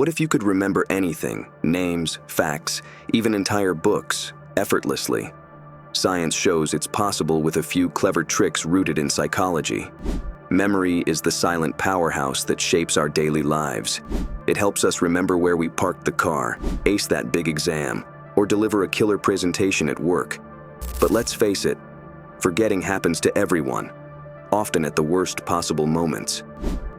What if you could remember anything, names, facts, even entire books, effortlessly? Science shows it's possible with a few clever tricks rooted in psychology. Memory is the silent powerhouse that shapes our daily lives. It helps us remember where we parked the car, ace that big exam, or deliver a killer presentation at work. But let's face it, forgetting happens to everyone, often at the worst possible moments.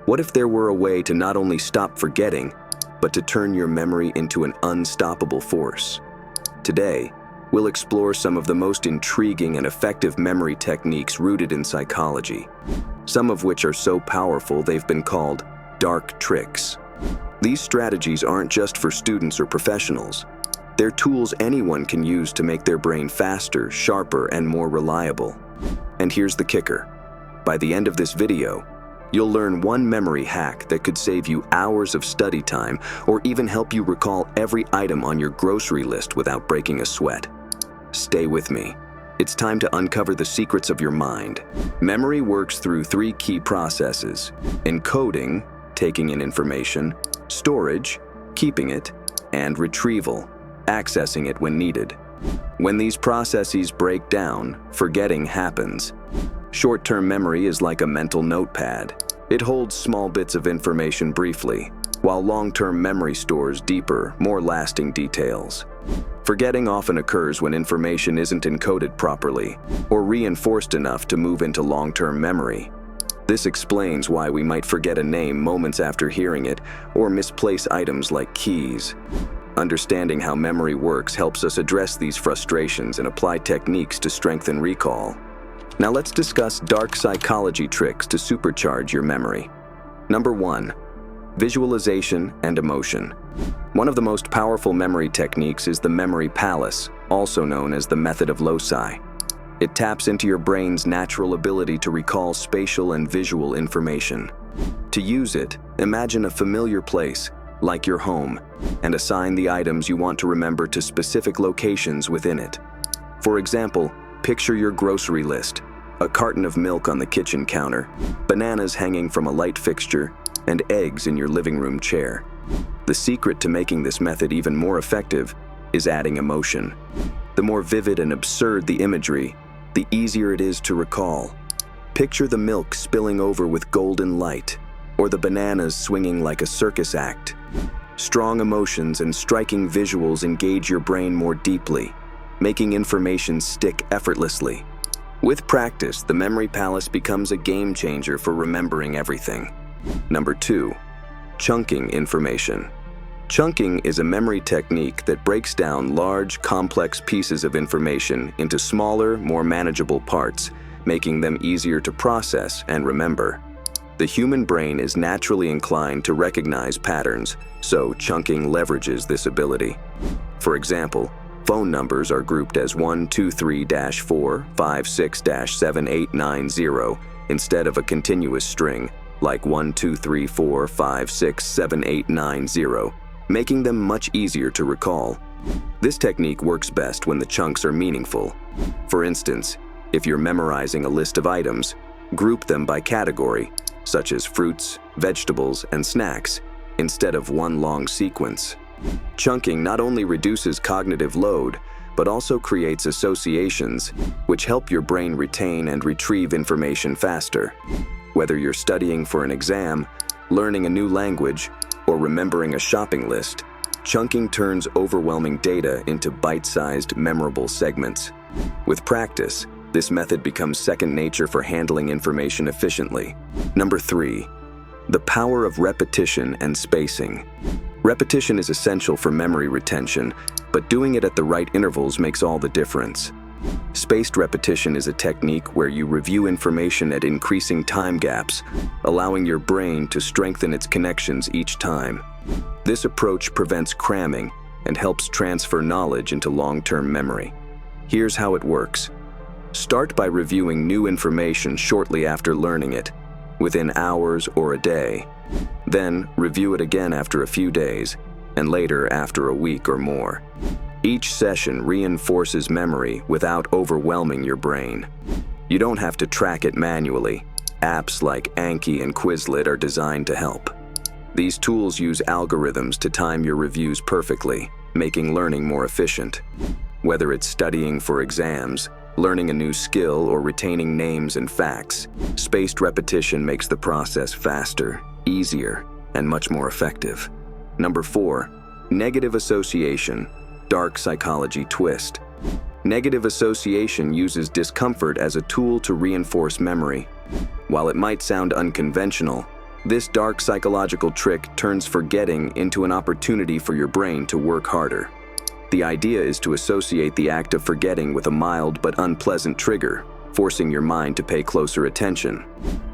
What if there were a way to not only stop forgetting, but to turn your memory into an unstoppable force? Today, we'll explore some of the most intriguing and effective memory techniques rooted in psychology, some of which are so powerful they've been called dark tricks. These strategies aren't just for students or professionals. They're tools anyone can use to make their brain faster, sharper, and more reliable. And here's the kicker. By the end of this video, you'll learn one memory hack that could save you hours of study time or even help you recall every item on your grocery list without breaking a sweat. Stay with me. It's time to uncover the secrets of your mind. Memory works through three key processes: encoding, taking in information; storage, keeping it; and retrieval, accessing it when needed. When these processes break down, forgetting happens. Short-term memory is like a mental notepad. It holds small bits of information briefly, while long-term memory stores deeper, more lasting details. Forgetting often occurs when information isn't encoded properly or reinforced enough to move into long-term memory. This explains why we might forget a name moments after hearing it or misplace items like keys. Understanding how memory works helps us address these frustrations and apply techniques to strengthen recall. Now let's discuss dark psychology tricks to supercharge your memory. Number 1. Visualization and emotion. One of the most powerful memory techniques is the memory palace, also known as the method of loci. It taps into your brain's natural ability to recall spatial and visual information. To use it, imagine a familiar place, like your home, and assign the items you want to remember to specific locations within it. For example, picture your grocery list: a carton of milk on the kitchen counter, bananas hanging from a light fixture, and eggs in your living room chair. The secret to making this method even more effective is adding emotion. The more vivid and absurd the imagery, the easier it is to recall. Picture the milk spilling over with golden light, or the bananas swinging like a circus act. Strong emotions and striking visuals engage your brain more deeply, making information stick effortlessly. With practice, the memory palace becomes a game changer for remembering everything. Number 2. Chunking information. Chunking is a memory technique that breaks down large, complex pieces of information into smaller, more manageable parts, making them easier to process and remember. The human brain is naturally inclined to recognize patterns, so chunking leverages this ability. For example, phone numbers are grouped as 123-456-7890 instead of a continuous string, like 123-456-7890, making them much easier to recall. This technique works best when the chunks are meaningful. For instance, if you're memorizing a list of items, group them by category, such as fruits, vegetables, and snacks, instead of one long sequence. Chunking not only reduces cognitive load, but also creates associations, which help your brain retain and retrieve information faster. Whether you're studying for an exam, learning a new language, or remembering a shopping list, chunking turns overwhelming data into bite-sized, memorable segments. With practice, this method becomes second nature for handling information efficiently. Number 3. The power of repetition and spacing. Repetition is essential for memory retention, but doing it at the right intervals makes all the difference. Spaced repetition is a technique where you review information at increasing time gaps, allowing your brain to strengthen its connections each time. This approach prevents cramming and helps transfer knowledge into long-term memory. Here's how it works. Start by reviewing new information shortly after learning it, within hours or a day. Then review it again after a few days, and later after a week or more. Each session reinforces memory without overwhelming your brain. You don't have to track it manually. Apps like Anki and Quizlet are designed to help. These tools use algorithms to time your reviews perfectly, making learning more efficient. Whether it's studying for exams, learning a new skill, or retaining names and facts, spaced repetition makes the process faster, easier, and much more effective. Number 4, negative association, dark psychology twist. Negative association uses discomfort as a tool to reinforce memory. While it might sound unconventional, this dark psychological trick turns forgetting into an opportunity for your brain to work harder. The idea is to associate the act of forgetting with a mild but unpleasant trigger, forcing your mind to pay closer attention.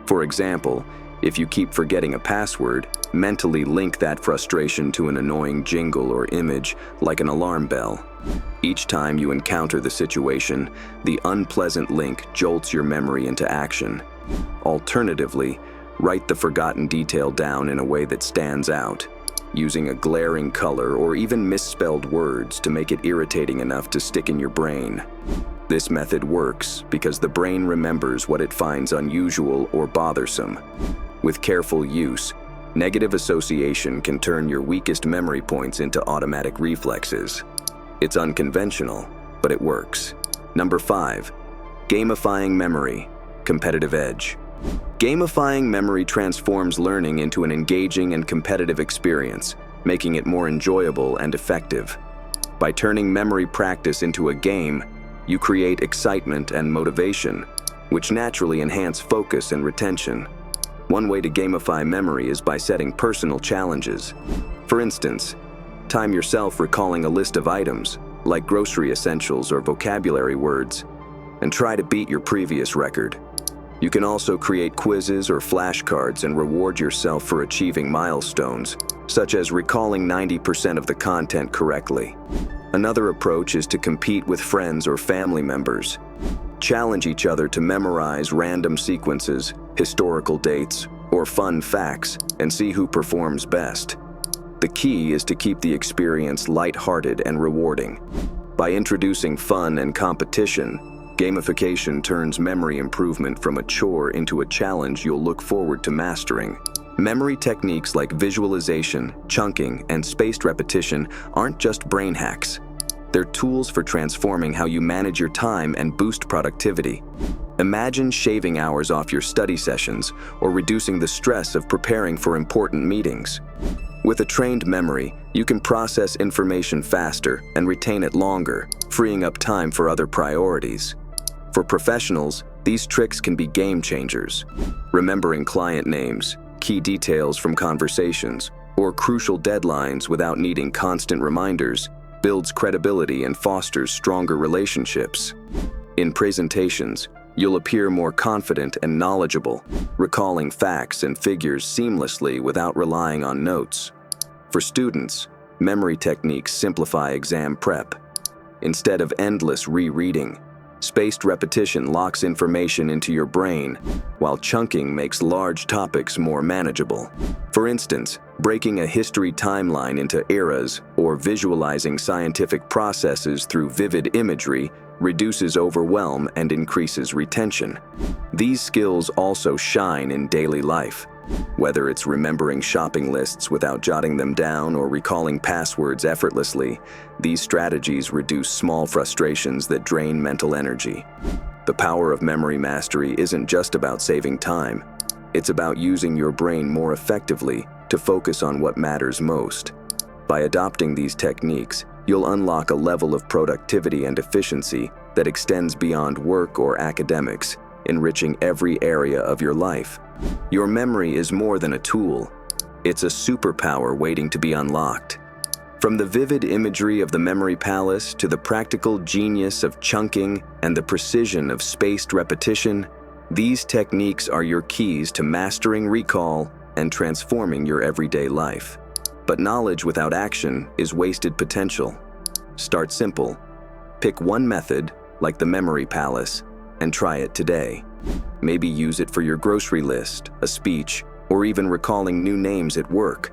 For example, if you keep forgetting a password, mentally link that frustration to an annoying jingle or image like an alarm bell. Each time you encounter the situation, the unpleasant link jolts your memory into action. Alternatively, write the forgotten detail down in a way that stands out, using a glaring color or even misspelled words to make it irritating enough to stick in your brain. This method works because the brain remembers what it finds unusual or bothersome. With careful use, negative association can turn your weakest memory points into automatic reflexes. It's unconventional, but it works. Number 5, gamifying memory, competitive edge. Gamifying memory transforms learning into an engaging and competitive experience, making it more enjoyable and effective. By turning memory practice into a game, you create excitement and motivation, which naturally enhance focus and retention. One way to gamify memory is by setting personal challenges. For instance, time yourself recalling a list of items, like grocery essentials or vocabulary words, and try to beat your previous record. You can also create quizzes or flashcards and reward yourself for achieving milestones, such as recalling 90% of the content correctly. Another approach is to compete with friends or family members. Challenge each other to memorize random sequences, historical dates, or fun facts, and see who performs best. The key is to keep the experience lighthearted and rewarding. By introducing fun and competition, gamification turns memory improvement from a chore into a challenge you'll look forward to mastering. Memory techniques like visualization, chunking, and spaced repetition aren't just brain hacks. They're tools for transforming how you manage your time and boost productivity. Imagine shaving hours off your study sessions or reducing the stress of preparing for important meetings. With a trained memory, you can process information faster and retain it longer, freeing up time for other priorities. For professionals, these tricks can be game changers. Remembering client names, key details from conversations, or crucial deadlines without needing constant reminders builds credibility and fosters stronger relationships. In presentations, you'll appear more confident and knowledgeable, recalling facts and figures seamlessly without relying on notes. For students, memory techniques simplify exam prep. Instead of endless rereading, spaced repetition locks information into your brain, while chunking makes large topics more manageable. For instance, breaking a history timeline into eras or visualizing scientific processes through vivid imagery reduces overwhelm and increases retention. These skills also shine in daily life. Whether it's remembering shopping lists without jotting them down or recalling passwords effortlessly, these strategies reduce small frustrations that drain mental energy. The power of memory mastery isn't just about saving time. It's about using your brain more effectively to focus on what matters most. By adopting these techniques, you'll unlock a level of productivity and efficiency that extends beyond work or academics, enriching every area of your life. Your memory is more than a tool. It's a superpower waiting to be unlocked. From the vivid imagery of the memory palace to the practical genius of chunking and the precision of spaced repetition, these techniques are your keys to mastering recall and transforming your everyday life. But knowledge without action is wasted potential. Start simple. Pick one method, like the memory palace, and try it today. Maybe use it for your grocery list, a speech, or even recalling new names at work.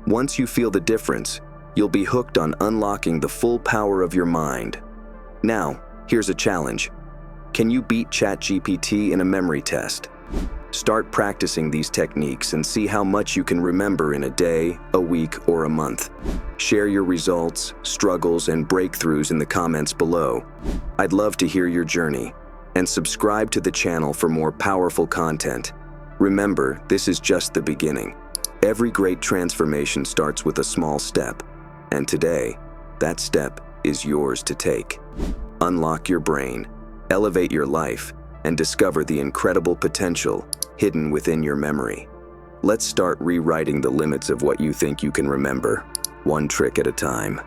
Once you feel the difference, you'll be hooked on unlocking the full power of your mind. Now, here's a challenge. Can you beat ChatGPT in a memory test? Start practicing these techniques and see how much you can remember in a day, a week, or a month. Share your results, struggles, and breakthroughs in the comments below. I'd love to hear your journey. And subscribe to the channel for more powerful content. Remember, this is just the beginning. Every great transformation starts with a small step. And today, that step is yours to take. Unlock your brain, elevate your life, and discover the incredible potential hidden within your memory. Let's start rewriting the limits of what you think you can remember, one trick at a time.